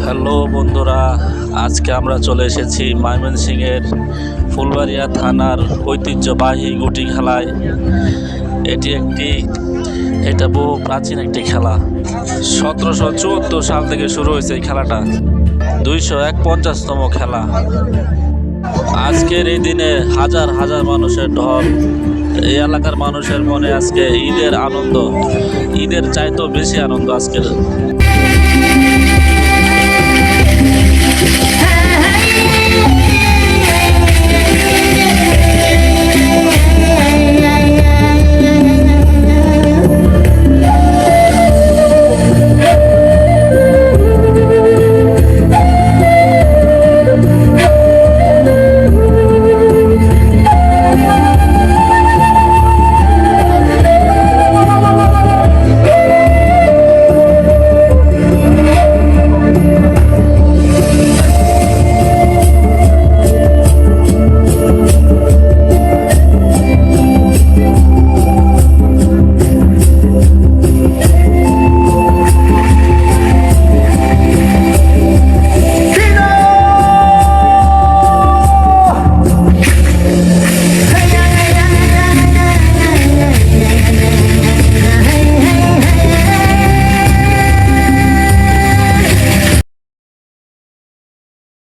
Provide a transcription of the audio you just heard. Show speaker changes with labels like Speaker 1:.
Speaker 1: Hello বন্ধুরা, আজকে আমরা চলে এসেছি ময়মনসিংহের ফুলবাড়িয়া থানার ঐতিহ্যবাহী গুটি খেলায়। এটা বহু প্রাচীন একটি খেলা। 1774 সাল থেকে শুরু হয়েছে এই খেলাটা। 251তম খেলা। আজকের এই দিনে হাজার হাজার মানুষের ঢল। এই এলাকার মানুষের মনে আজকে ঈদের আনন্দ, ঈদের চাইতেও বেশি আনন্দ আজকের।